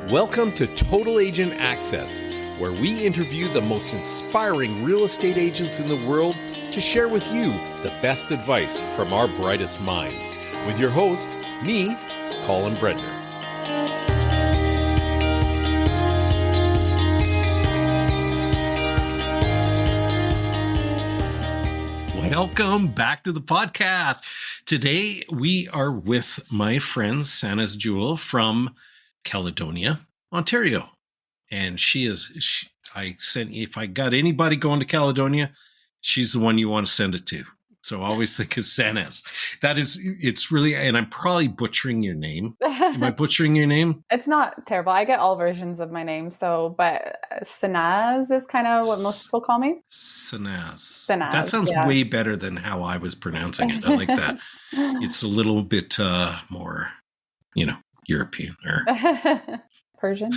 Welcome to Total Agent Access, where we interview the most inspiring real estate agents in the world to share with you the best advice from our brightest minds. With your host, me, Colin Bredner. Welcome back to the podcast. Today, we are with my friend, Sanaz Jewell from Caledonia, Ontario. And if I got anybody going to Caledonia, she's the one you want to send it to. So I always think of Sanaz. It's really, and I'm probably butchering your name. Am I butchering your name? It's not terrible. I get all versions of my name. But Sanaz is kind of what most people call me. Sanaz. That sounds way better than how I was pronouncing it. I like that. It's a little bit more, European or Persian.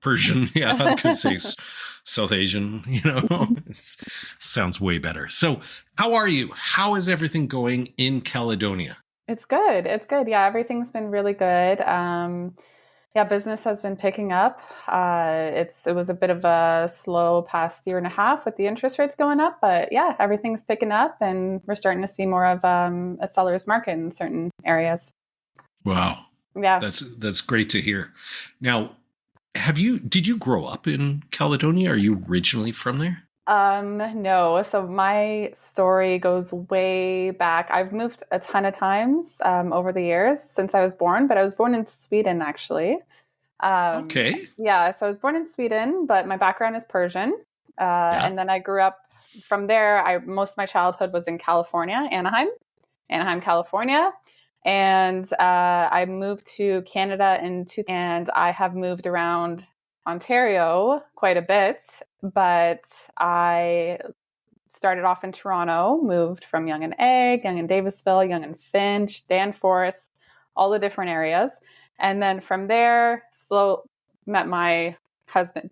Persian. Yeah, I was going to say South Asian, it sounds way better. So how are you? How is everything going in Caledonia? It's good. Yeah, everything's been really good. Business has been picking up. It was a bit of a slow past year and a half with the interest rates going up, but yeah, everything's picking up and we're starting to see more of a seller's market in certain areas. Wow. Yeah. That's great to hear. Now, did you grow up in Caledonia? Are you originally from there? No. So my story goes way back. I've moved a ton of times over the years since I was born, but I was born in Sweden, actually. Okay. Yeah. So I was born in Sweden, but my background is Persian. And then I grew up from there. Most of my childhood was in California, Anaheim, California. And I moved to Canada and I have moved around Ontario quite a bit, but I started off in Toronto, moved from Yonge and Egg, Yonge and Davisville, Yonge and Finch, Danforth, all the different areas. And then from there, met my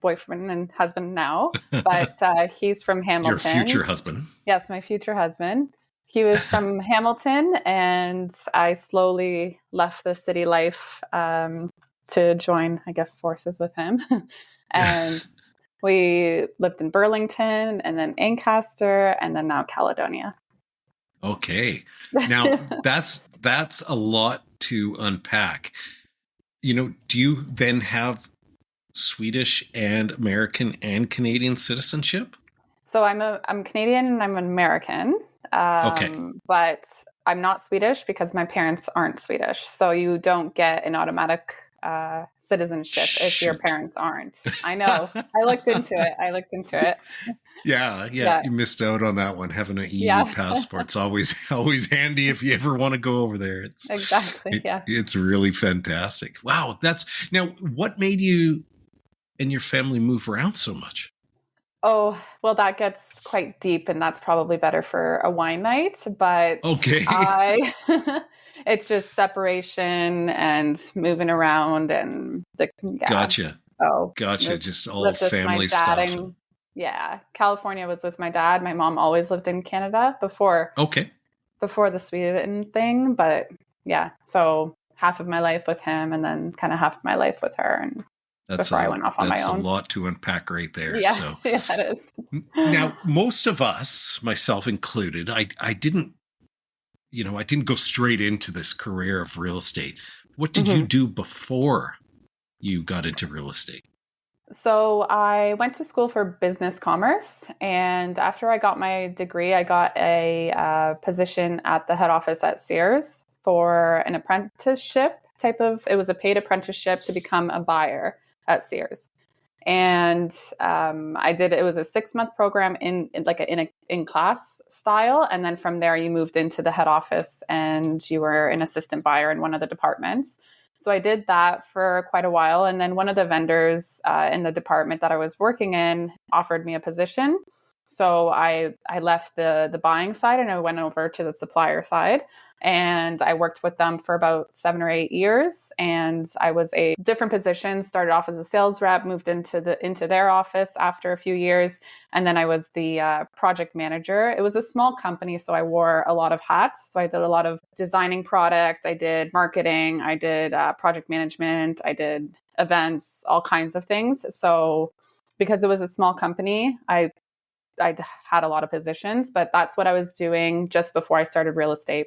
boyfriend and husband now, but he's from Hamilton. Your future husband. Yes, my future husband. He was from Hamilton, and I slowly left the city life to join, I guess, forces with him. And we lived in Burlington, and then Ancaster, and then now Caledonia. Okay. Now, that's a lot to unpack. Do you then have Swedish and American and Canadian citizenship? So I'm Canadian and I'm an American. Okay. But I'm not Swedish because my parents aren't Swedish. So you don't get an automatic citizenship if your parents aren't. I know. I looked into it. Yeah. You missed out on that one. Having an EU passport's always handy if you ever want to go over there. It's really fantastic. Wow. Now, what made you and your family move around so much? Oh, well, that gets quite deep, and that's probably better for a wine night. But okay, it's just separation and moving around, and Gotcha. So gotcha. Just all family stuff. California was with my dad. My mom always lived in Canada before the Sweden thing. But yeah, so half of my life with him, and then kind of half of my life with her, and. Before I went off on my own. That's a lot to unpack right there. Yeah, it is. Now, most of us, myself included, I didn't go straight into this career of real estate. What did you do before you got into real estate? So I went to school for business commerce, and after I got my degree, I got a position at the head office at Sears for an apprenticeship it was a paid apprenticeship to become a buyer at Sears. And it was a 6-month program in class style. And then from there, you moved into the head office and you were an assistant buyer in one of the departments. So I did that for quite a while. And then one of the vendors in the department that I was working in offered me a position. So I left the buying side and I went over to the supplier side. And I worked with them for about 7 or 8 years. And I was a different position, started off as a sales rep, moved into their office after a few years. And then I was the project manager. It was a small company, so I wore a lot of hats. So I did a lot of designing product. I did marketing. I did project management. I did events, all kinds of things. So because it was a small company, I had a lot of positions, but that's what I was doing just before I started real estate.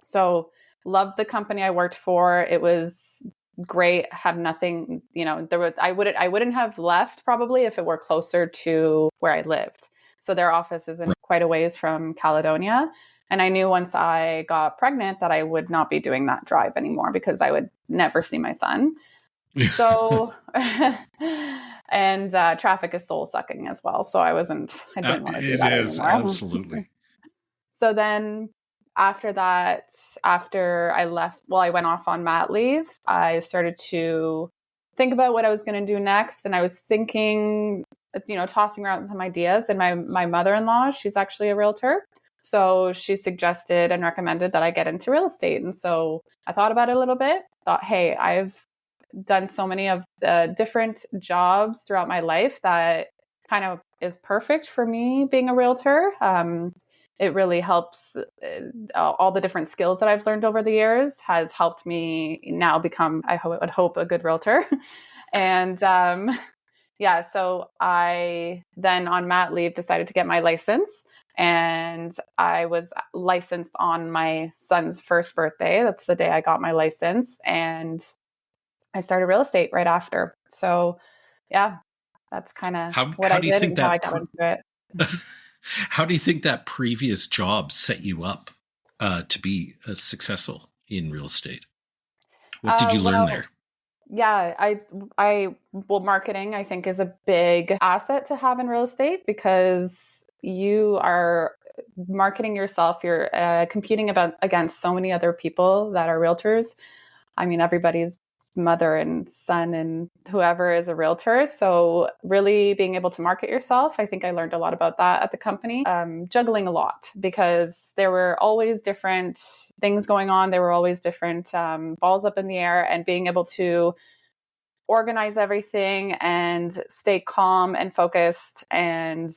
So loved the company I worked for. It was great. Have nothing, I wouldn't have left probably if it were closer to where I lived. So their office is in quite a ways from Caledonia. And I knew once I got pregnant that I would not be doing that drive anymore because I would never see my son. So, and traffic is soul sucking as well. So I didn't want to do that anymore. Absolutely. So then after that, after I left, I went off on mat leave. I started to think about what I was going to do next. And I was thinking, tossing around some ideas. And my mother-in-law, she's actually a realtor. So she suggested and recommended that I get into real estate. And so I thought about it a little bit, thought, hey, I've done so many of the different jobs throughout my life that kind of is perfect for me being a realtor. It really helps. All the different skills that I've learned over the years has helped me now become, would hope, a good realtor. And so I then on mat leave decided to get my license. And I was licensed on my son's first birthday. That's the day I got my license. And I started real estate right after. So yeah, that's kind of what I did and how I got into it. How do you think that previous job set you up to be successful in real estate? What did you learn there? Yeah, marketing I think is a big asset to have in real estate because you are marketing yourself. You're competing against so many other people that are realtors. I mean, everybody's mother and son and whoever is a realtor. So really being able to market yourself, I think I learned a lot about that at the company. Juggling a lot because there were always different things going on. There were always different balls up in the air, and being able to organize everything and stay calm and focused and,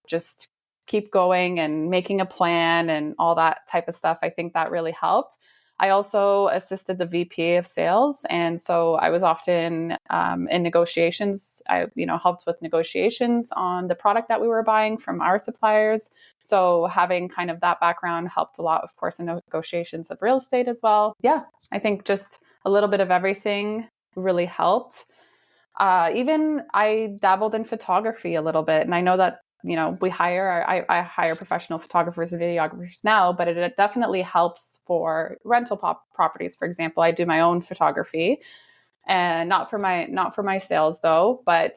just keep going and making a plan and all that type of stuff. I think that really helped. I also assisted the VP of sales. And so I was often in negotiations. I, helped with negotiations on the product that we were buying from our suppliers. So having kind of that background helped a lot, of course, in negotiations of real estate as well. Yeah, I think just a little bit of everything really helped. Even I dabbled in photography a little bit. And I know that I hire professional photographers and videographers now, but it definitely helps for rental properties. For example, I do my own photography, and not for my sales though, but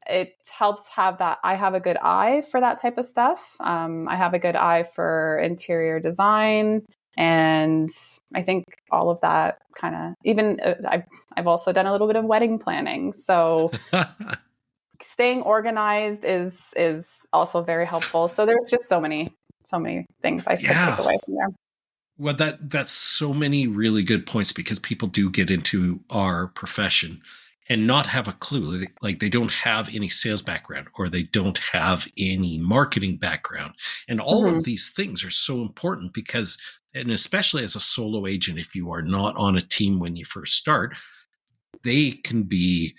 it helps have that. I have a good eye for that type of stuff. I have a good eye for interior design, and I think all of that kind of, even I've also done a little bit of wedding planning. So staying organized is also very helpful. So there's just so many things I take away from there. Well, that's so many really good points, because people do get into our profession and not have a clue. Like they don't have any sales background, or they don't have any marketing background. And all of these things are so important because, and especially as a solo agent, if you are not on a team when you first start, they can be,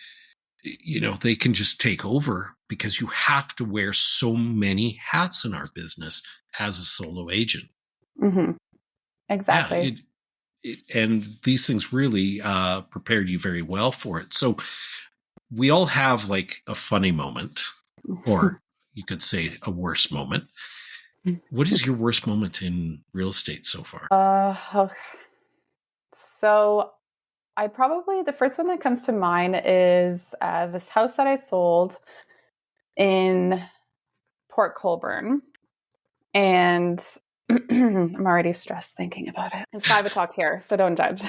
they can just take over, because you have to wear so many hats in our business as a solo agent. Mm-hmm. Exactly. Yeah, and these things really prepared you very well for it. So we all have like a funny moment, or you could say a worse moment. What is your worst moment in real estate so far? So the first one that comes to mind is this house that I sold in Port Colborne. And I'm already stressed thinking about it. It's 5:00 here, so don't judge.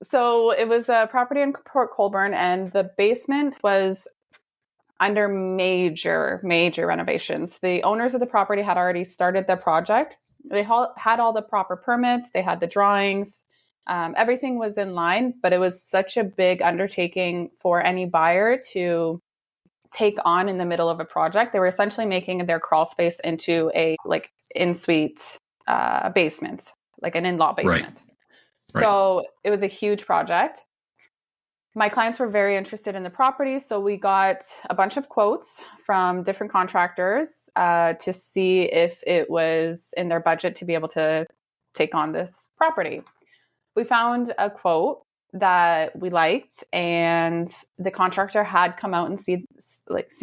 So it was a property in Port Colborne, and the basement was under major renovations. The owners of the property had already started their project. They had all the proper permits. They had the drawings. Everything was in line, but it was such a big undertaking for any buyer to take on in the middle of a project. They were essentially making their crawl space into a like in-suite basement, like an in-law basement. Right. So it was a huge project. My clients were very interested in the property, so we got a bunch of quotes from different contractors to see if it was in their budget to be able to take on this property. We found a quote that we liked, and the contractor had come out and seen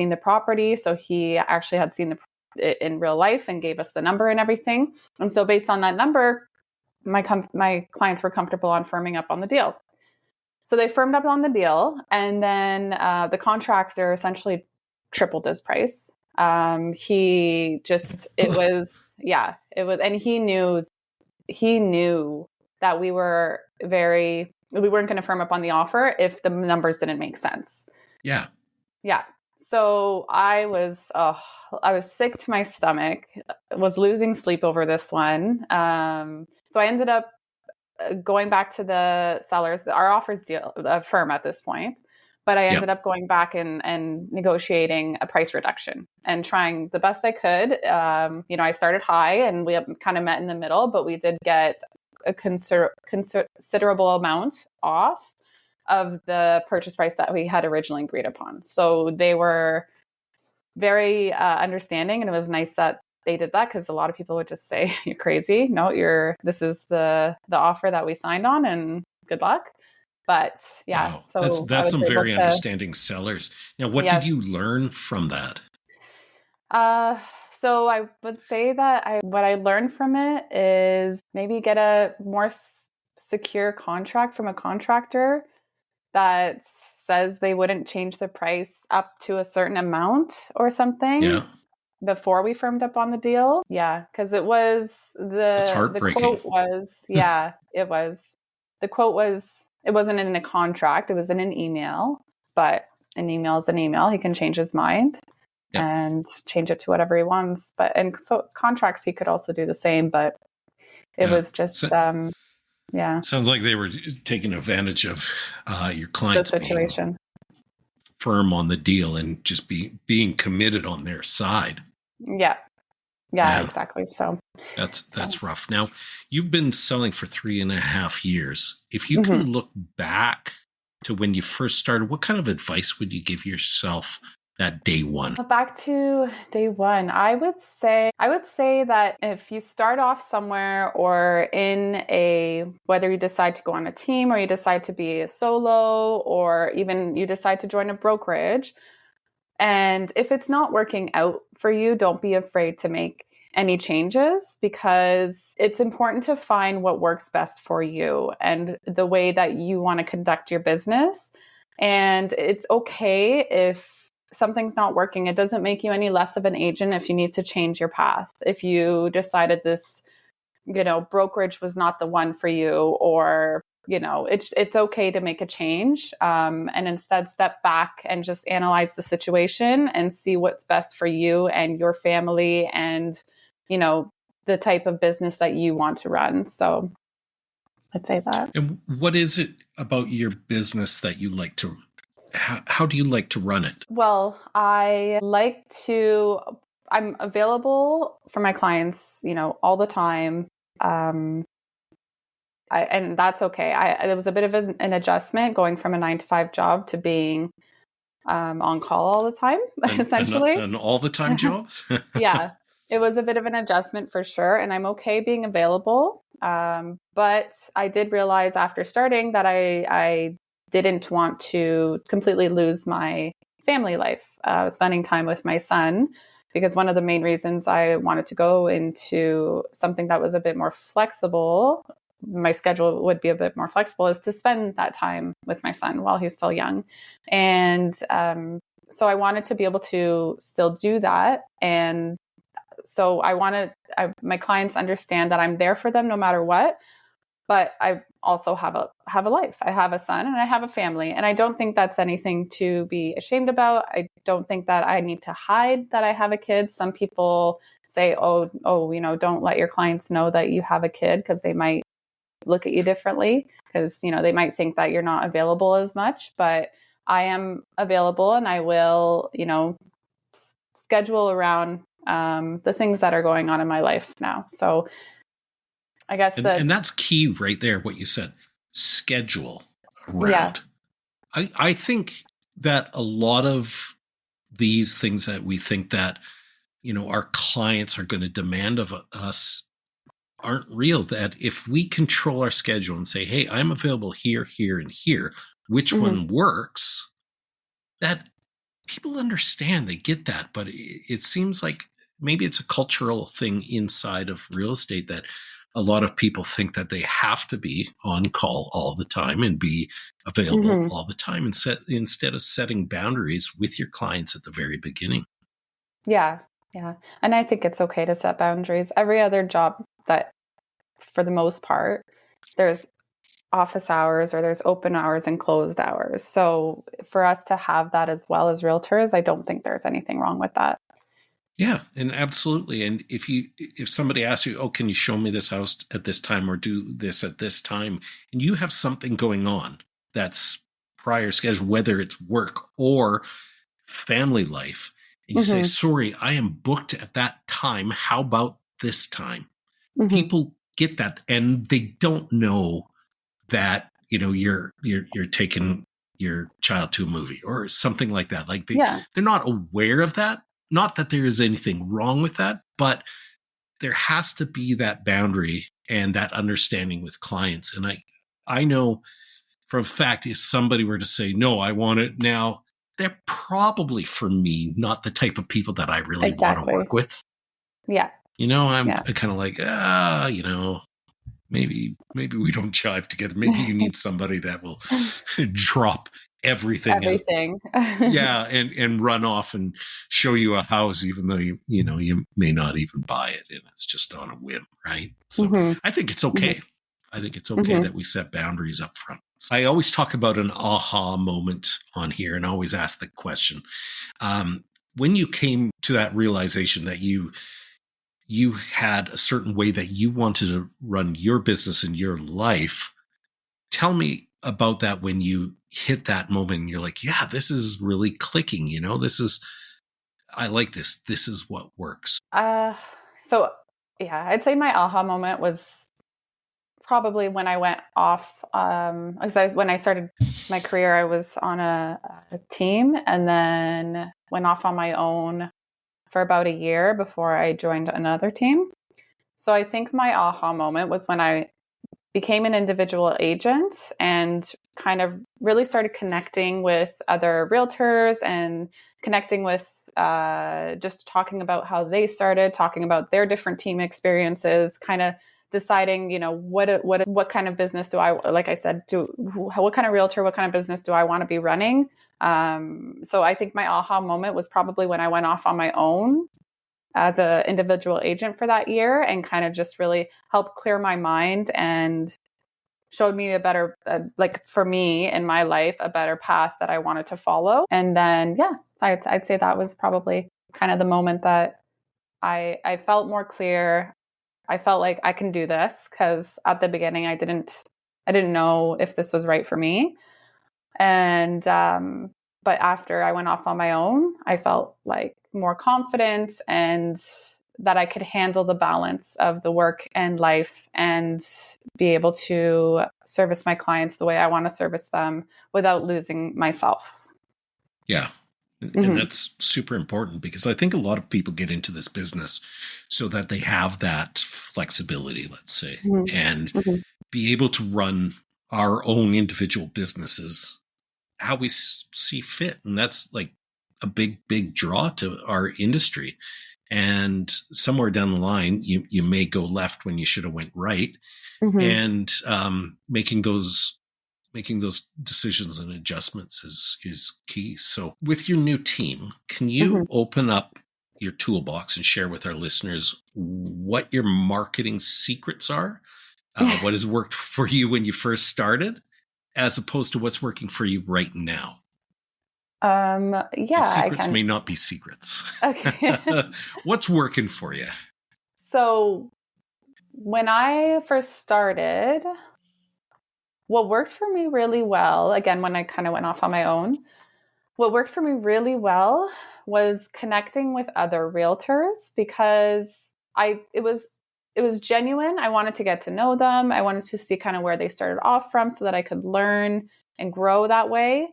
the property, so he actually had seen it in real life and gave us the number and everything. And so based on that number, my clients were comfortable on firming up on the deal. So they firmed up on the deal, and then the contractor essentially tripled his price. And he knew that we weren't going to firm up on the offer if the numbers didn't make sense. Yeah. Yeah. So I was sick to my stomach, was losing sleep over this one. So I ended up going back to the sellers. Our offers deal a firm at this point, but I ended up going back and negotiating a price reduction and trying the best I could. I started high and we kind of met in the middle, but we did get a considerable amount off of the purchase price that we had originally agreed upon. So they were very understanding, and it was nice that they did that, because a lot of people would just say, "You're crazy. No, this is the offer that we signed on, and good luck." But yeah, wow. so that's some very understanding sellers. Now, what did you learn from that? So I would say that what I learned from it is maybe get a more secure contract from a contractor that says they wouldn't change the price up to a certain amount or something before we firmed up on the deal. Yeah, because it was the quote was, it was. The quote was, it wasn't in a contract, it was in an email, but an email is an email. He can change his mind and change it to whatever he wants. And so contracts, he could also do the same, but it was just, Sounds like they were taking advantage of your clients' situation. Being firm on the deal and just being committed on their side. Yeah, exactly. So that's rough. Now, you've been selling for 3.5 years. If you can look back to when you first started, what kind of advice would you give yourself that day one? Back to day one, I would say that if you start off somewhere, or whether you decide to go on a team, or you decide to be a solo, or even you decide to join a brokerage, and if it's not working out for you, don't be afraid to make any changes, because it's important to find what works best for you and the way that you want to conduct your business. And it's okay if something's not working. It doesn't make you any less of an agent if you need to change your path. If you decided this, brokerage was not the one for you, or, it's okay to make a change, and instead step back and just analyze the situation and see what's best for you and your family and, the type of business that you want to run. So I'd say that. And what is it about your business that you like to how do you like to run it? Well, I'm available for my clients, all the time. And that's okay. It was a bit of an adjustment going from a 9-to-5 job to being on call all the time, essentially. An all the time job? Yeah, it was a bit of an adjustment for sure. And I'm okay being available. But I did realize after starting that I didn't want to completely lose my family life, spending time with my son, because one of the main reasons I wanted to go into something that was a bit more flexible, my schedule would be a bit more flexible, is to spend that time with my son while he's still young. And so I wanted to be able to still do that. And so my clients understand that I'm there for them no matter what. but I also have a life. I have a son and I have a family, and I don't think that's anything to be ashamed about. I don't think that I need to hide that I have a kid. Some people say, oh, don't let your clients know that you have a kid, because they might look at you differently, because they might think that you're not available as much. But I am available, and I will schedule around the things that are going on in my life now. So I guess and that's key right there, what you said, schedule yeah. around. I think that a lot of these things that we think that our clients are going to demand of us aren't real. That if we control our schedule and say, hey, I'm available here, here, and here, which one works, that people understand, they get that. But it seems like maybe it's a cultural thing inside of real estate that a lot of people think that they have to be on call all the time and be available all the time, instead of setting boundaries with your clients at the very beginning. Yeah. And I think it's okay to set boundaries. Every other job, that for the most part, there's office hours, or there's open hours and closed hours. So for us to have that as well as realtors, I don't think there's anything wrong with that. Yeah, and absolutely. And if somebody asks you, oh, can you show me this house at this time or do this at this time, and you have something going on that's prior schedule, whether it's work or family life, and you say, sorry, I am booked at that time. How about this time? People get that, and they don't know that you're taking your child to a movie or something like that. Like they're not aware of that. Not that there is anything wrong with that, but there has to be that boundary and that understanding with clients. And I know for a fact, if somebody were to say, no, I want it now, they're probably, for me, not the type of people that I really want to work with. Yeah. I'm kind of like, maybe we don't jive together. Maybe you need somebody that will drop everything. Yeah, and run off and show you a house, even though you may not even buy it, and it's just on a whim, right? So I think it's okay. I think it's okay that we set boundaries up front. I always talk about an aha moment on here, and always ask the question: when you came to that realization that you had a certain way that you wanted to run your business and your life, tell me about that. When you hit that moment and you're like, yeah, this is really clicking, I like this. This is what works. So yeah, I'd say my aha moment was probably when I went off, when I started my career, I was on a team, and then went off on my own for about a year before I joined another team. So I think my aha moment was when I became an individual agent and kind of really started connecting with other realtors, and connecting with just talking about how they started, talking about their different team experiences, kind of deciding, what kind of business do I, like I said, what kind of realtor, what kind of business do I want to be running? So I think my aha moment was probably when I went off on my own as an individual agent for that year, and kind of just really helped clear my mind and showed me a better, for me in my life, a better path that I wanted to follow. And then, I'd say that was probably kind of the moment that I felt more clear. I felt like I can do this, because at the beginning I didn't know if this was right for me. And but after I went off on my own, I felt like more confident, and that I could handle the balance of the work and life, and be able to service my clients the way I want to service them without losing myself. Yeah. And that's super important, because I think a lot of people get into this business so that they have that flexibility, let's say, and be able to run our own individual businesses how we see fit. And that's like a big draw to our industry. And somewhere down the line, you may go left when you should have went right. And making those decisions and adjustments is key. So with your new team, can you open up your toolbox and share with our listeners what your marketing secrets are What has worked for you when you first started, as opposed to what's working for you right now? And Yeah, I secrets can. may not be secrets. Okay. What's working for you? So when I first started, what worked for me really well, again, when I kind of went off on my own, what worked for me really well was connecting with other realtors because it was genuine. I wanted to get to know them. I wanted to see kind of where they started off from so that I could learn and grow that way.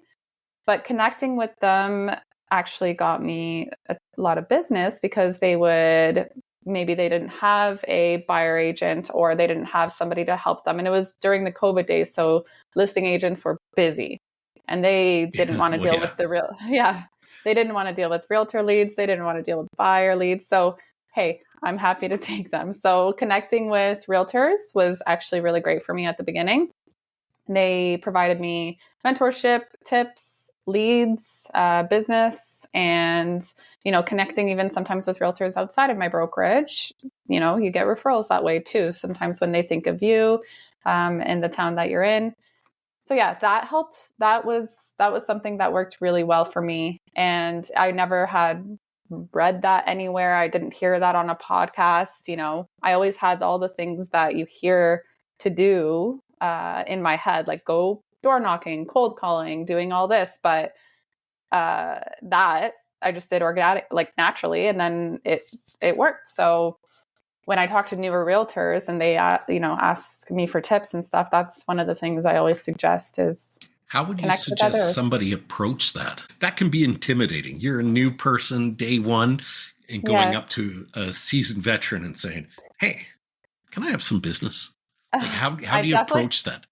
But connecting with them actually got me a lot of business because maybe they didn't have a buyer agent or they didn't have somebody to help them. And it was during the COVID days. So listing agents were busy and they didn't want to Well, deal yeah. with they didn't want to deal with realtor leads. They didn't want to deal with buyer leads. So, hey, I'm happy to take them. So connecting with realtors was actually really great for me at the beginning. They provided me mentorship, tips, leads, business, and connecting even sometimes with realtors outside of my brokerage. You get referrals that way too. Sometimes when they think of you in the town that you're in. So yeah, that helped. That was something that worked really well for me, and I never had read that anywhere. I didn't hear that on a podcast. I always had all the things that you hear to do in my head, like go door knocking, cold calling, doing all this. But that I just did organic, like naturally, and then it worked. So when I talk to newer realtors and they ask me for tips and stuff, that's one of the things I always suggest is How would you connect with suggest others. somebody approach that? That can be intimidating. You're a new person day one and going Yeah. up to a seasoned veteran and saying, "Hey, can I have some business?" Like, how I do you definitely approach that?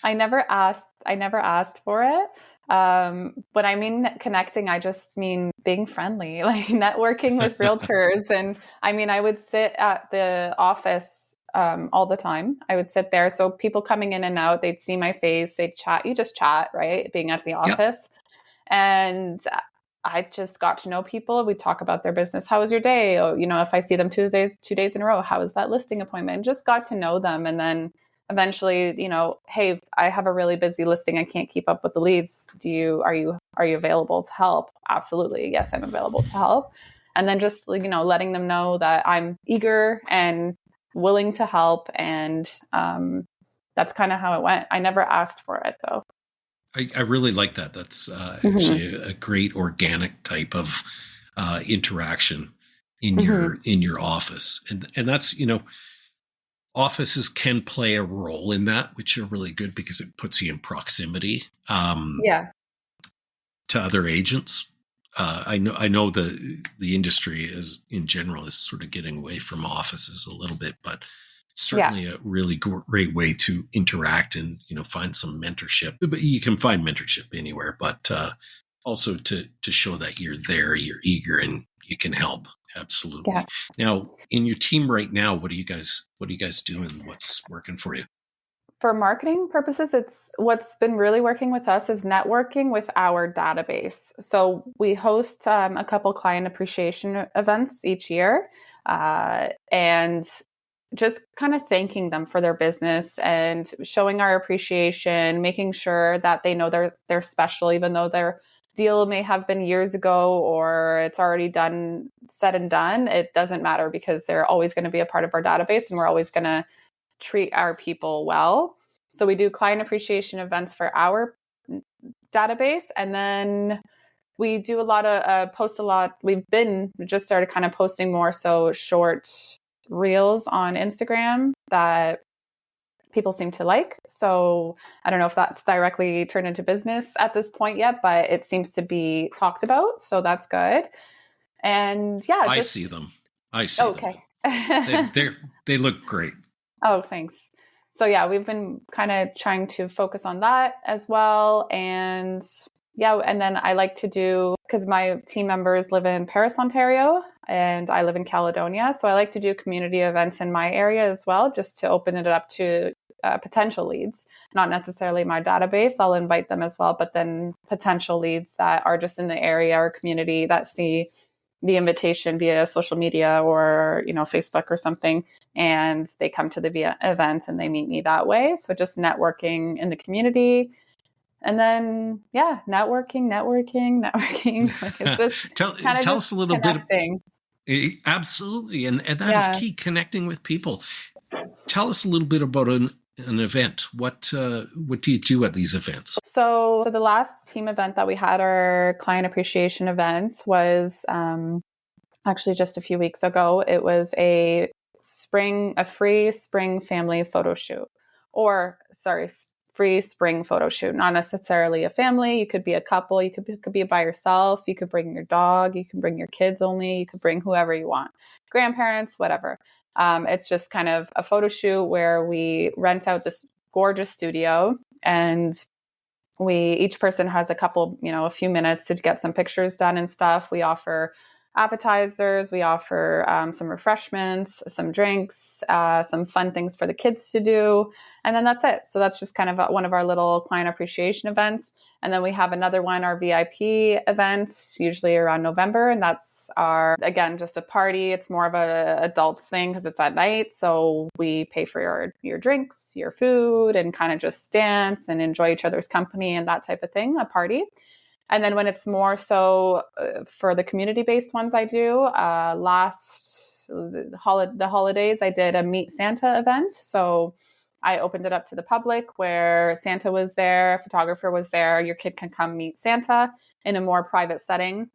I never asked for it. When I mean connecting, I just mean being friendly, like networking with realtors. And I mean, I would sit at the office all the time. I would sit there. So people coming in and out, they'd see my face, they'd chat. You just chat, right? Being at the Yep. office. And I just got to know people. We talk about their business. How was your day? Or, if I see them 2 days in a row, how was that listing appointment? And just got to know them. And then eventually, hey, I have a really busy listing. I can't keep up with the leads. Are you available to help? Absolutely. Yes, I'm available to help. And then just, letting them know that I'm eager and willing to help. And that's kind of how it went. I never asked for it though. I really like that. That's Mm-hmm. actually a great organic type of interaction Mm-hmm. in your office, and that's offices can play a role in that, which are really good because it puts you in proximity Yeah. to other agents. I know the industry is in general is sort of getting away from offices a little bit, but it's Yeah. certainly a really great way to interact and find some mentorship. But you can find mentorship anywhere, but also to show that you're there, you're eager, and you can help. Absolutely. Yeah. Now, in your team right now, what are you guys doing? What's working for you? For marketing purposes, it's what's been really working with us is networking with our database. So we host a couple client appreciation events each year, and just kind of thanking them for their business and showing our appreciation, making sure that they know they're special, even though their deal may have been years ago or it's already done, said and done. It doesn't matter because they're always going to be a part of our database and we're always going to treat our people well. So we do client appreciation events for our database, and then we do a lot of post a lot. We just started kind of posting more so short reels on Instagram that people seem to like. So I don't know if that's directly turned into business at this point yet, but it seems to be talked about. So that's good. And yeah, I see just them. I see them. okay. They look great. Oh, thanks. So yeah, we've been kind of trying to focus on that as well. And yeah, and then I like to do, because my team members live in Paris, Ontario, and I live in Caledonia. So I like to do community events in my area as well, just to open it up to potential leads, not necessarily my database. I'll invite them as well, but then potential leads that are just in the area or community that see the invitation via social media or, Facebook or something. And they come to the event and they meet me that way. So just networking in the community. And then, networking. Like it's just kind of tell just us a little connecting. Absolutely. And that is key, connecting with people. Tell us a little bit about an event. What do you do at these events? So the last team event that we had, our client appreciation event, was actually just a few weeks ago. It was a free spring family photo shoot, free spring photo shoot. Not necessarily a family. You could be a couple. You could be by yourself. You could bring your dog. You can bring your kids only. You could bring whoever you want, grandparents, whatever. It's just kind of a photo shoot where we rent out this gorgeous studio, and each person has a few minutes to get some pictures done and stuff. We offer appetizers, we offer some refreshments, some drinks, some fun things for the kids to do. And then that's it. So that's just kind of one of our little client appreciation events. And then we have another one, our VIP event, usually around November. And that's again, just a party. It's more of a adult thing because it's at night. So we pay for your drinks, your food, and kind of just dance and enjoy each other's company and that type of thing, a party. And then when it's more so for the community-based ones I do, the holidays, I did a Meet Santa event. So I opened it up to the public where Santa was there, photographer was there. Your kid can come meet Santa in a more private setting.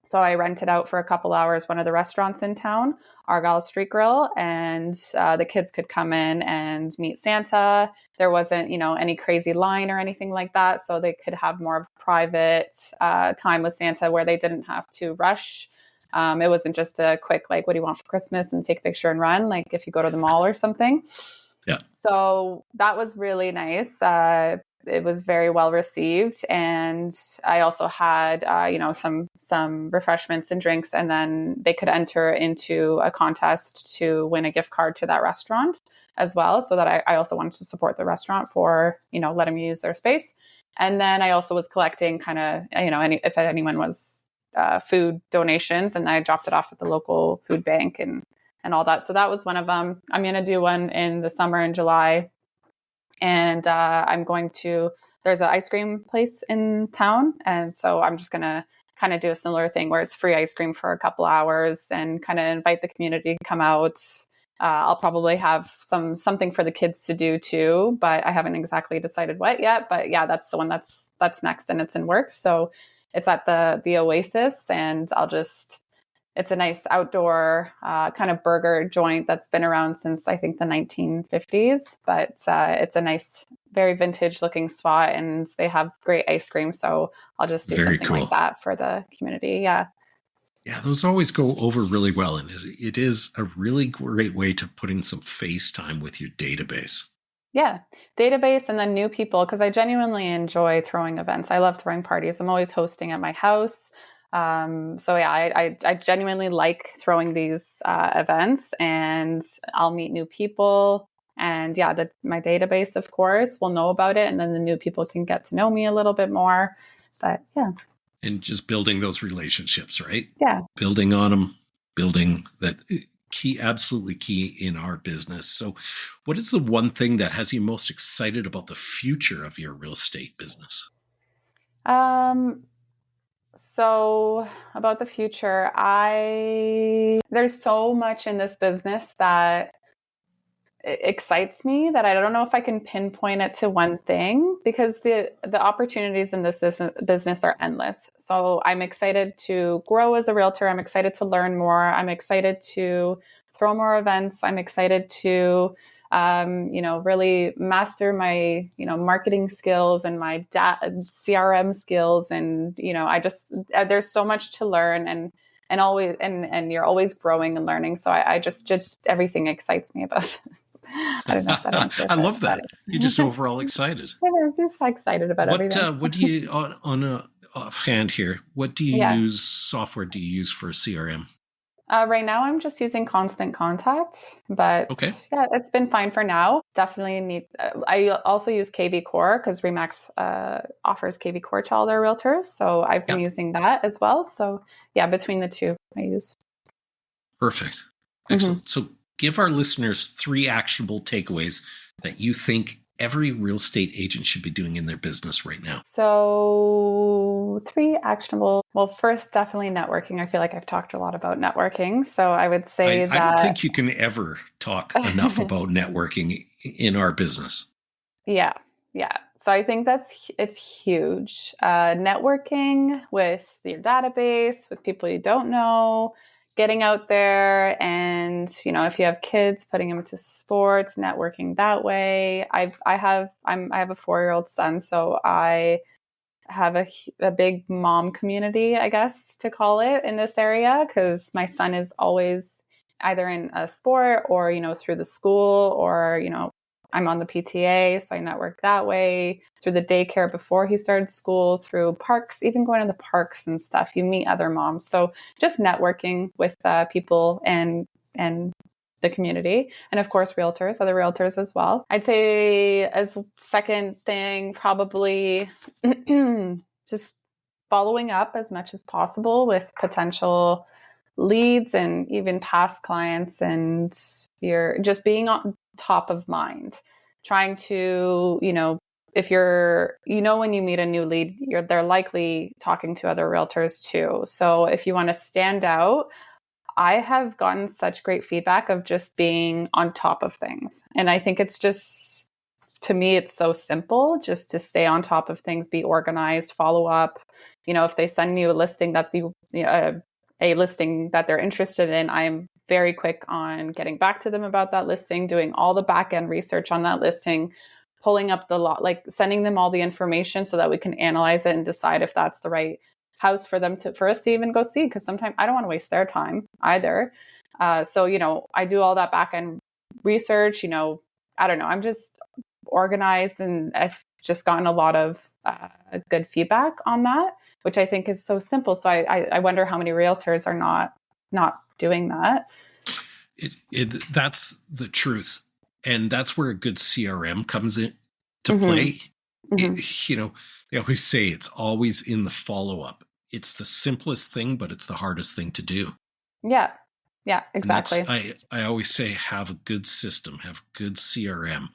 So I rented out for a couple hours one of the restaurants in town, Argyle Street Grill, and the kids could come in and meet Santa. There wasn't, any crazy line or anything like that. So they could have more of private time with Santa where they didn't have to rush. It wasn't just a quick, like, what do you want for Christmas? And take a picture and run, like if you go to the mall or something. Yeah. So that was really nice. It was very well received. And I also had, some refreshments and drinks, and then they could enter into a contest to win a gift card to that restaurant as well. So that I also wanted to support the restaurant for, letting me use their space. And then I also was collecting kind of, if anyone was food donations, and I dropped it off at the local food bank and all that. So that was one of them. I'm going to do one in the summer in July. And there's an ice cream place in town. And so I'm just going to kind of do a similar thing where it's free ice cream for a couple hours and kind of invite the community to come out. I'll probably have something for the kids to do too, but I haven't exactly decided what yet. But yeah, that's the one that's next, and it's in works. So it's at the Oasis, and it's a nice outdoor kind of burger joint that's been around since I think the 1950s, but it's a nice, very vintage looking spot, and they have great ice cream. So I'll just do something like that for the community. Yeah. Yeah, those always go over really well. And it is a really great way to put in some face time with your database. Yeah, database, and then new people, because I genuinely enjoy throwing events. I love throwing parties. I'm always hosting at my house. So yeah, I genuinely like throwing these events, and I'll meet new people. And yeah, my database, of course, will know about it, and then the new people can get to know me a little bit more. But yeah. And just building those relationships, right? Yeah. Building on them, building that absolutely key in our business. So what is the one thing that has you most excited about the future of your real estate business? So about the future, there's so much in this business that excites me that I don't know if I can pinpoint it to one thing, because the opportunities in this business are endless. So I'm excited to grow as a realtor. I'm excited to learn more. I'm excited to throw more events. I'm excited to really master my, marketing skills and my CRM skills. And, there's so much to learn, and always, and you're always growing and learning. So I just everything excites me about it. I don't know if that answers I love that. You're just overall excited. I'm just excited about everything. What do you, on a offhand here, what do you use, software do you use for CRM? Right now, I'm just using Constant Contact, but Okay. yeah, it's been fine for now. Definitely need. I also use KV Core because Remax offers KV Core to all their realtors, so I've been Yeah. using that as well. So yeah, between the two, I use. Perfect. Mm-hmm. Excellent. So give our listeners 3 actionable takeaways that you think every real estate agent should be doing in their business right now. So 3 actionable. Well, first, definitely networking. I feel like I've talked a lot about networking, so I would say I don't that. think you can ever talk enough about networking in our business. Yeah, yeah. So I think it's huge. Networking with your database, with people you don't know, getting out there, and if you have kids, putting them into sports, networking that way. I have a 4-year-old son, so I have a big mom community, I guess to call it, in this area because my son is always either in a sport or through the school or I'm on the PTA, so I network that way through the daycare before he started school, through parks, even going to the parks and stuff. You meet other moms, so just networking with people and the community, and of course other realtors as well. I'd say as second thing, probably just following up as much as possible with potential leads and even past clients, and you're just being on top of mind, trying to if you're when you meet a new lead, they're likely talking to other realtors too. So if you want to stand out, I have gotten such great feedback of just being on top of things. And I think it's just, to me, it's so simple just to stay on top of things, be organized, follow up. If they send you a listing a listing that they're interested in, I'm very quick on getting back to them about that listing, doing all the back end research on that listing, pulling up the lot, like sending them all the information so that we can analyze it and decide if that's the right house for us to even go see, because sometimes I don't want to waste their time either. So I do all that back end research. I don't know, I'm just organized, and I've just gotten a lot of good feedback on that, which I think is so simple. So I wonder how many realtors are not doing that. That's the truth, and that's where a good CRM comes in to play. Mm-hmm. Mm-hmm. They always say it's always in the follow-up. It's the simplest thing, but it's the hardest thing to do. Yeah, And that's, exactly. I always say, have a good system, have good CRM.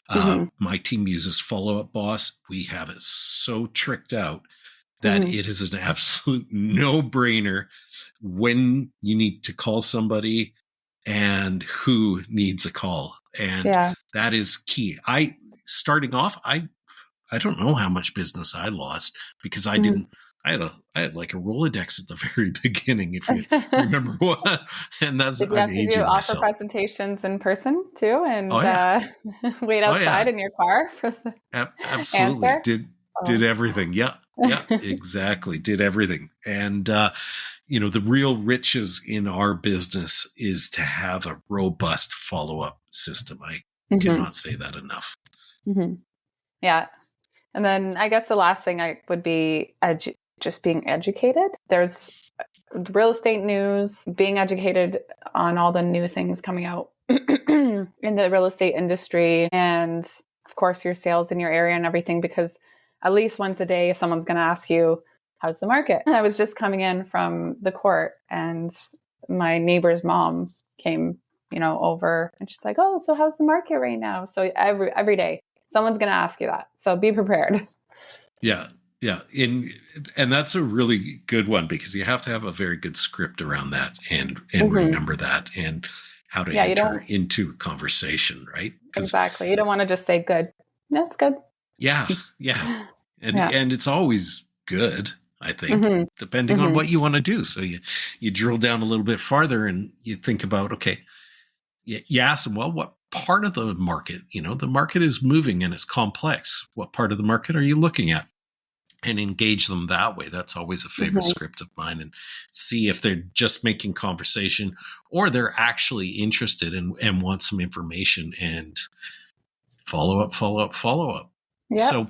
Mm-hmm. My team uses Follow Up Boss. We have it so tricked out that Mm-hmm. it is an absolute no-brainer when you need to call somebody and who needs a call. And Yeah. that is key. Starting off, I don't know how much business I lost because I Mm-hmm. didn't. I had like a Rolodex at the very beginning, if you remember what. And that's, Did you I'm have to do aging offer myself. presentations in person too, Oh and yeah, wait oh yeah, outside in your car for the absolutely. answer? Did Oh. everything. Yeah, yeah, exactly. Did everything. And the real riches in our business is to have a robust follow up system. I Mm-hmm. cannot say that enough. Mm-hmm. Yeah. And then I guess the last thing I would be just being educated. There's real estate news, being educated on all the new things coming out in the real estate industry, and of course your sales in your area and everything, because at least once a day someone's going to ask you, how's the market? I was just coming in from the court, and my neighbor's mom came over, and she's like, oh, so how's the market right now? So every day someone's going to ask you that, so be prepared. Yeah. Yeah. And that's a really good one because you have to have a very good script around that and Mm-hmm. remember that and how to Yeah, you enter don't. into a conversation, right? Because Exactly. You don't want to just say good. That's good. yeah, yeah. Yeah. And it's always good, I think, Mm-hmm. depending on Mm-hmm. what you want to do. So you drill down a little bit farther and you think about, okay, you ask them, well, what part of the market, the market is moving and it's complex. What part of the market are you looking at? And engage them that way. That's always a favorite Mm-hmm. script of mine. And see if they're just making conversation or they're actually interested and want some information and follow up, follow up, follow up. Yep. So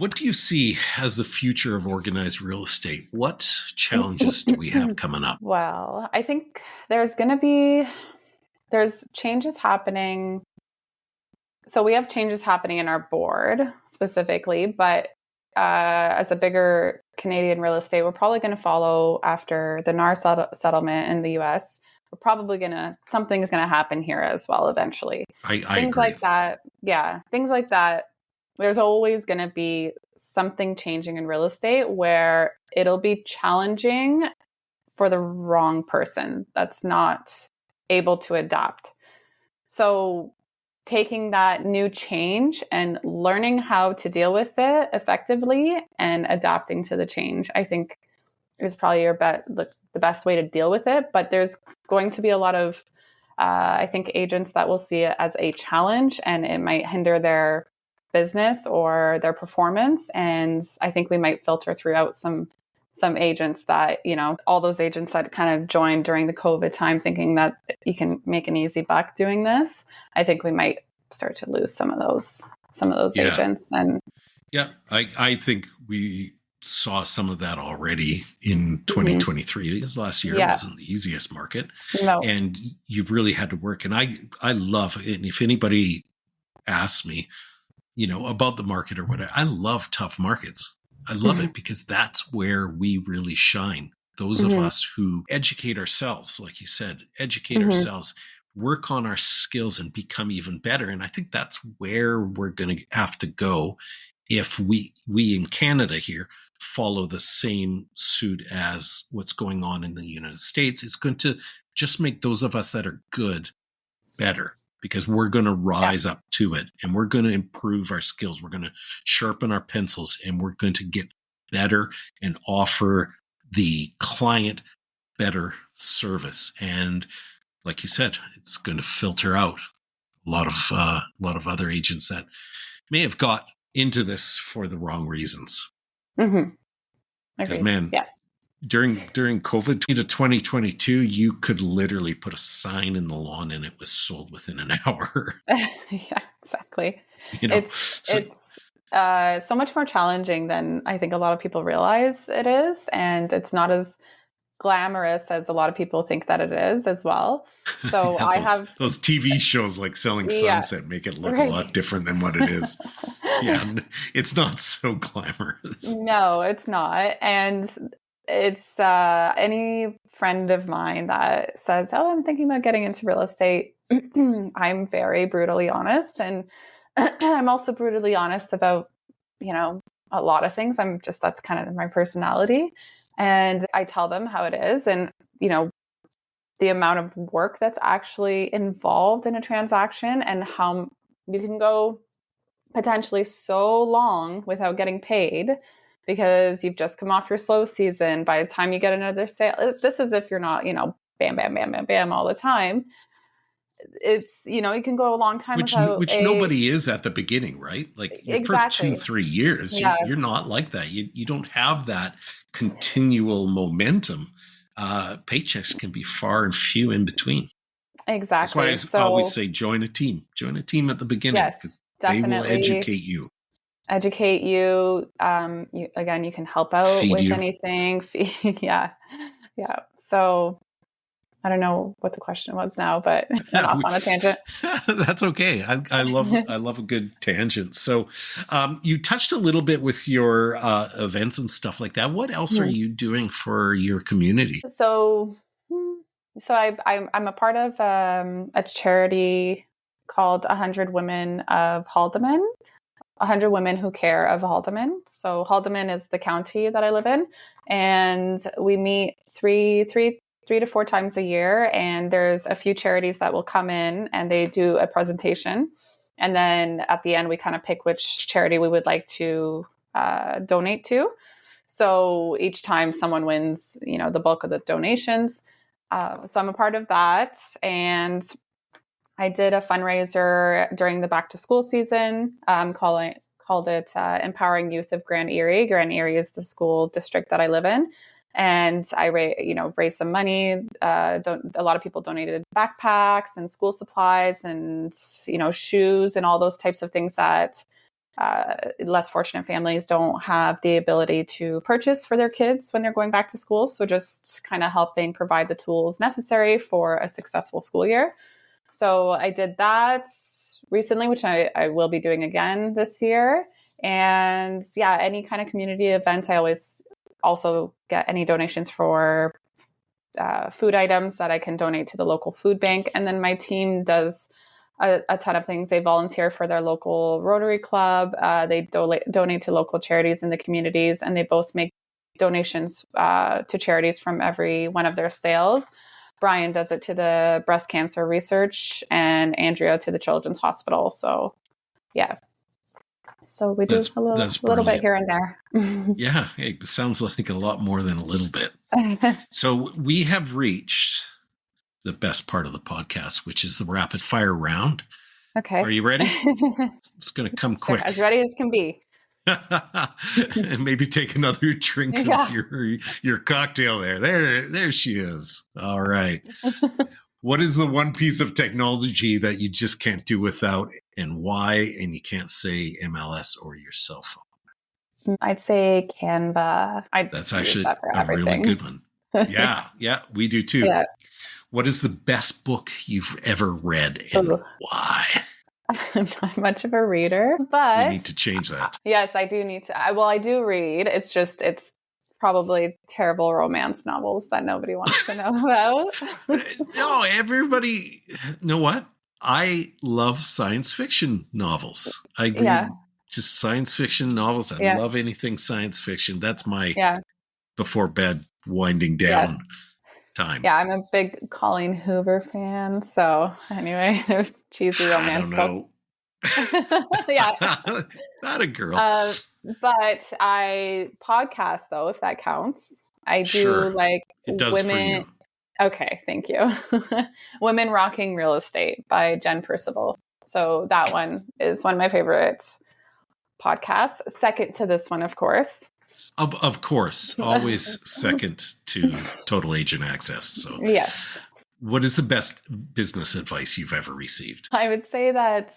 What do you see as the future of organized real estate? What challenges do we have coming up? Well, I think there's changes happening. So we have changes happening in our board specifically, but as a bigger Canadian real estate, we're probably going to follow after the NAR settlement in the US. We're probably something's going to happen here as well eventually. I Things agree. like that. Yeah. Things like that. There's always going to be something changing in real estate where it'll be challenging for the wrong person that's not able to adapt. So taking that new change and learning how to deal with it effectively and adapting to the change, I think is probably the best way to deal with it. But there's going to be a lot of, I think, agents that will see it as a challenge and it might hinder their business or their performance. And I think we might filter throughout some agents that, all those agents that kind of joined during the COVID time thinking that you can make an easy buck doing this. I think we might start to lose some of those agents. And I think we saw some of that already in 2023 because last year wasn't the easiest market. No. And you really had to work. And I love it. And if anybody asks me, about the market or whatever, I love tough markets. I love it because that's where we really shine. Those of us who educate ourselves, like you said, ourselves, work on our skills and become even better. And I think that's where we're going to have to go if we in Canada here follow the same suit as what's going on in the United States. It's going to just make those of us that are good better, because we're going to rise up to it and we're going to improve our skills. We're going to sharpen our pencils and we're going to get better and offer the client better service. And like you said, it's going to filter out a lot of other agents that may have got into this for the wrong reasons. Because during COVID to 2022, you could literally put a sign in the lawn and it was sold within an hour. Yeah, exactly. It's so much more challenging than I think a lot of people realize it is. And it's not as glamorous as a lot of people think that it is as well. So I have those TV shows like Selling Sunset make it look a lot different than what it is. It's not so glamorous. No, it's not. And it's any friend of mine that says, "Oh, I'm thinking about getting into real estate." I'm very brutally honest, and I'm also brutally honest about, a lot of things. That's kind of my personality, and I tell them how it is, and the amount of work that's actually involved in a transaction, and how you can go potentially so long without getting paid because you've just come off your slow season. By the time you get another sale, this is if you're not, bam, bam, bam, bam, bam all the time. It's, you can go a long time which nobody is at the beginning, right? Like your first 2-3 years, you're not like that. You don't have that continual momentum. Paychecks can be far and few in between. Exactly. That's why I always say join a team at the beginning, because they will educate you. You can help out Feed with you. anything. Yeah. So I don't know what the question was now, but I'm off on a tangent. That's okay. I love a good tangent. So you touched a little bit with your events and stuff like that. What else are you doing for your community? So I'm a part of a charity called 100 Women of Haldimand. 100 Women Who Care of Haldimand. So Haldimand is the county that I live in, and we meet three to 4 times a year. And there's a few charities that will come in and they do a presentation, and then at the end we kind of pick which charity we would like to donate to. So each time someone wins, the bulk of the donations. So I'm a part of that, and I did a fundraiser during the back to school season, called it Empowering Youth of Grand Erie. Grand Erie is the school district that I live in. And I raised some money. A lot of people donated backpacks and school supplies and, shoes and all those types of things that less fortunate families don't have the ability to purchase for their kids when they're going back to school. So just kind of helping provide the tools necessary for a successful school year. So I did that recently, which I will be doing again this year. And yeah, any kind of community event, I always also get any donations for food items that I can donate to the local food bank. And then my team does a ton of things. They volunteer for their local Rotary Club. They donate to local charities in the communities, and they both make donations to charities from every one of their sales. Brian does it to the breast cancer research, and Andrea to the Children's Hospital. So, yeah. So we do a little bit here and there. Yeah, it sounds like a lot more than a little bit. So we have reached the best part of the podcast, which is the rapid fire round. Okay. Are you ready? It's going to come quick. As ready as can be. And maybe take another drink of your cocktail there. There she is. All right. What is the one piece of technology that you just can't do without, and why? And you can't say MLS or your cell phone. I'd say Canva. That's actually a really good one. Yeah, we do too. Yeah. What is the best book you've ever read, and why? I'm not much of a reader, but you need to change that. Yes, I do need to. I do read. It's probably terrible romance novels that nobody wants to know about. No, everybody. You know what? I love science fiction novels. I read just science fiction novels. I love anything science fiction. That's my before bed winding down time. Yeah, I'm a big Colleen Hoover fan. So anyway, there's cheesy romance books. Yeah. Not a girl. But I podcast though, if that counts. I do like it does women. For you. Okay, thank you. Women Rocking Real Estate by Jen Percival. So that one is one of my favorite podcasts. Second to this one, of course. Of course, always second to Total Agent Access. So yes. What is the best business advice you've ever received? I would say that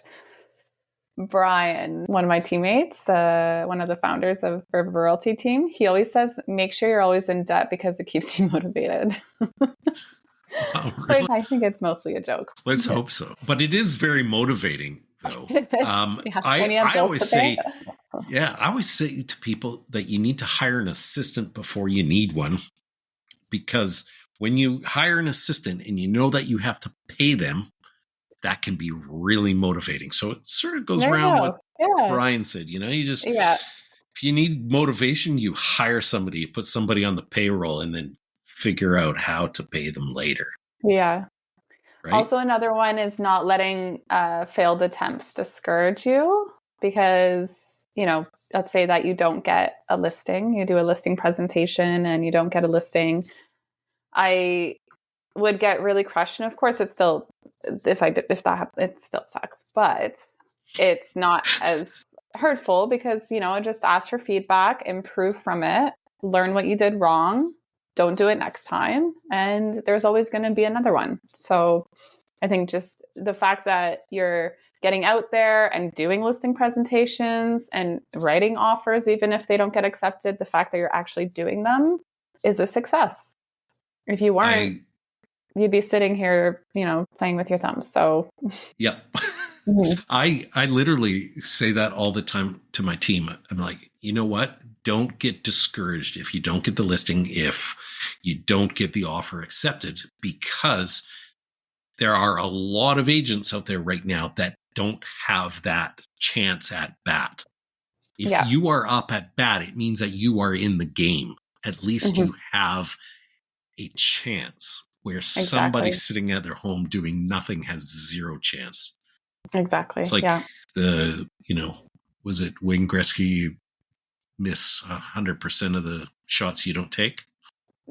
Brian, one of my teammates, one of the founders of River Royalty team, he always says, make sure you're always in debt because it keeps you motivated. Oh, really? I think it's mostly a joke. Let's hope so. But it is very motivating, though. I always say, I always say to people that you need to hire an assistant before you need one, because when you hire an assistant and you know that you have to pay them, that can be really motivating. So it sort of goes around what Brian said. You just, if you need motivation, you hire somebody, you put somebody on the payroll, and then figure out how to pay them later. Yeah. Right? Also, another one is not letting failed attempts discourage you, because, let's say that you don't get a listing, you do a listing presentation and you don't get a listing. I would get really crushed. And of course, it still, it still sucks, but it's not as hurtful because, just ask for feedback, improve from it, learn what you did wrong, don't do it next time. And there's always going to be another one. So I think just the fact that you're getting out there and doing listing presentations and writing offers, even if they don't get accepted, the fact that you're actually doing them is a success. If you weren't, you'd be sitting here, playing with your thumbs. So, yeah, I literally say that all the time to my team. I'm like, you know what? Don't get discouraged if you don't get the listing, if you don't get the offer accepted, because there are a lot of agents out there right now that don't have that chance at bat. If you are up at bat, it means that you are in the game. At least you have a chance, where somebody sitting at their home doing nothing has zero chance. Exactly. It's like was it Wayne Gretzky, you miss 100% of the shots you don't take?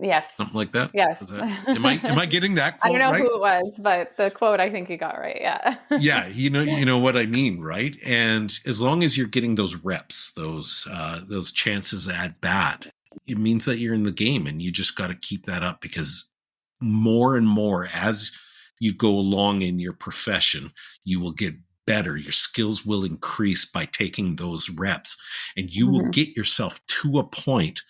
Yes. Something like that? Yes. Am I getting that quote I don't know right? who it was, but the quote I think you got right. Yeah. Yeah, you know what I mean, right? And as long as you're getting those reps, those chances at bat, it means that you're in the game, and you just got to keep that up, because more and more as you go along in your profession, you will get better. Your skills will increase by taking those reps, and you will Mm-hmm. get yourself to a point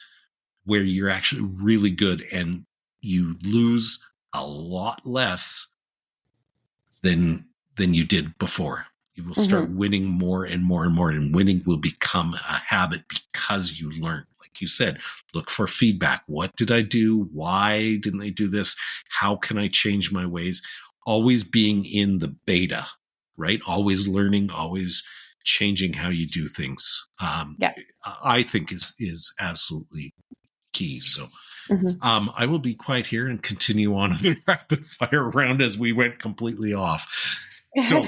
where you're actually really good, and you lose a lot less than you did before. You will start Mm-hmm. winning more and more and more, and winning will become a habit because you learn. Like you said, look for feedback. What did I do? Why didn't I do this? How can I change my ways? Always being in the beta, right? Always learning, always changing how you do things. Yeah. I think is absolutely key. So Mm-hmm. I will be quiet here and continue on the rapid fire round as we went completely off. So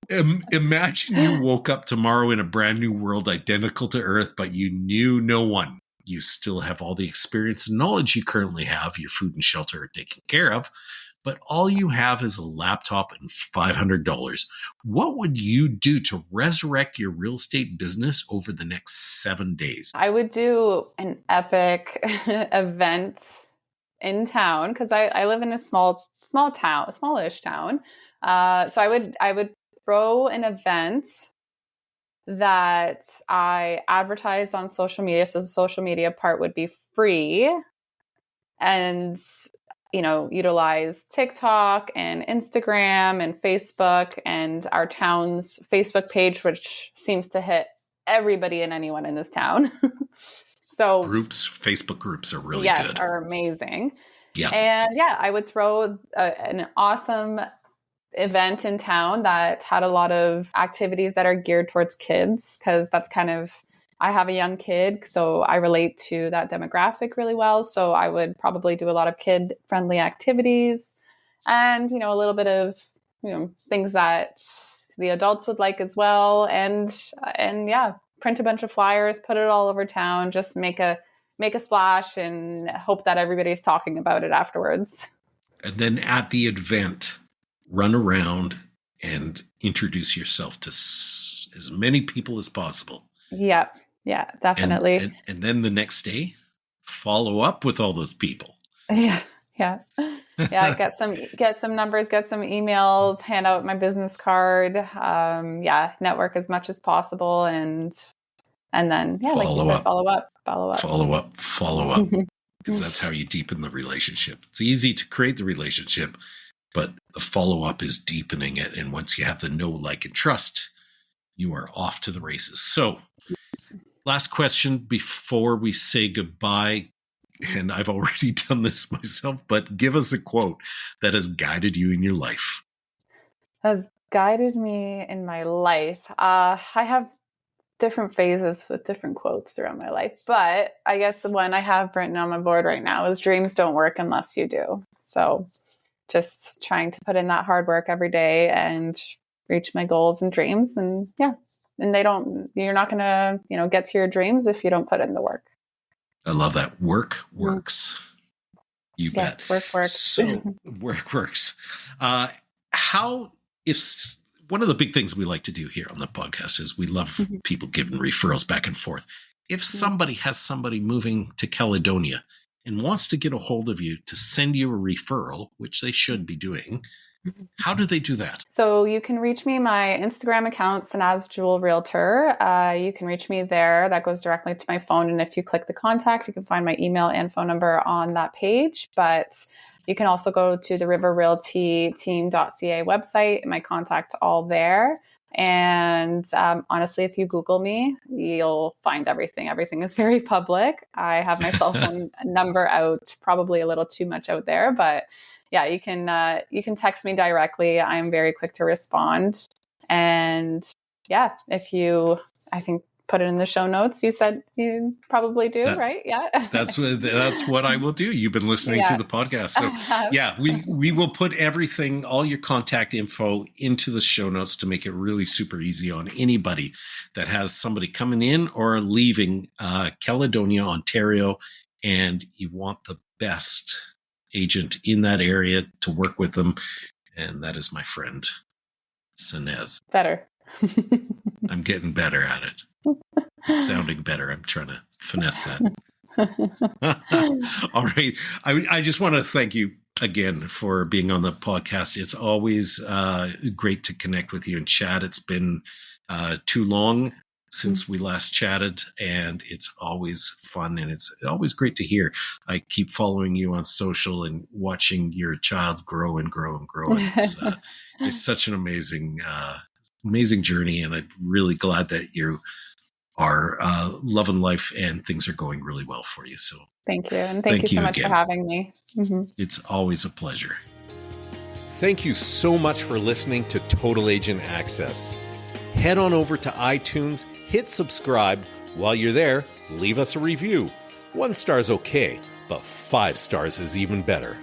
imagine you woke up tomorrow in a brand new world identical to Earth, but you knew no one. You still have all the experience and knowledge you currently have. Your food and shelter are taken care of, but all you have is a laptop and $500. What would you do to resurrect your real estate business over the next 7 days? I would do an epic event in town because I live in a smallish town. So I would throw an event that I advertised on social media. So the social media part would be free, and utilize TikTok and Instagram and Facebook and our town's Facebook page, which seems to hit everybody and anyone in this town. So Facebook groups are really yes, good. are amazing. Yeah. And yeah, I would throw an awesome event in town that had a lot of activities that are geared towards kids, because that's kind of, I have a young kid, so I relate to that demographic really well. So I would probably do a lot of kid friendly activities and, a little bit of, things that the adults would like as well. And yeah, print a bunch of flyers, put it all over town, just make a splash and hope that everybody's talking about it afterwards. And then at the event, run around and introduce yourself to as many people as possible. Yeah, definitely. And then the next day, follow up with all those people. Yeah. Get some numbers, get some emails, hand out my business card. Network as much as possible, and then like you said, follow up. Because that's how you deepen the relationship. It's easy to create the relationship, but the follow-up is deepening it. And once you have the know, like, and trust, you are off to the races. So last question before we say goodbye. And I've already done this myself, but give us a quote that has guided you in your life. Has guided me in my life. I have different phases with different quotes throughout my life, but I guess the one I have written on my board right now is dreams don't work unless you do. So just trying to put in that hard work every day and reach my goals and dreams. And you're not going to, get to your dreams if you don't put in the work. I love that. Work works. You bet. Work works. So work works. If one of the big things we like to do here on the podcast is we love people giving referrals back and forth. If somebody has somebody moving to Caledonia and wants to get a hold of you to send you a referral, which they should be doing, how do they do that? So you can reach me, my Instagram account, Sanaz Jewell Realtor. You can reach me there. That goes directly to my phone. And if you click the contact, you can find my email and phone number on that page. But you can also go to the riverrealtyteam.ca website, my contact all there. And honestly, if you Google me, you'll find everything. Everything is very public. I have my cell phone number out, probably a little too much out there, but yeah, you can text me directly. I am very quick to respond. And yeah, I can put it in the show notes. You said you probably do, right? Yeah. That's what I will do. You've been listening to the podcast. So yeah, we will put everything, all your contact info into the show notes to make it really super easy on anybody that has somebody coming in or leaving Caledonia, Ontario, and you want the best agent in that area to work with them. And that is my friend, Sanaz. Better. I'm getting better at it. It's sounding better. I'm trying to finesse that. All right. I just want to thank you again for being on the podcast. It's always great to connect with you and chat. It's been too long since we last chatted, and it's always fun, and it's always great to hear. I keep following you on social and watching your child grow and grow and grow. And it's such an amazing journey, and I'm really glad that you are loving life and things are going really well for you. So thank you. And thank you so much again for having me. Mm-hmm. It's always a pleasure. Thank you so much for listening to Total Agent Access. Head on over to iTunes, hit subscribe. While you're there, leave us a review. 1 star's okay, but 5 stars is even better.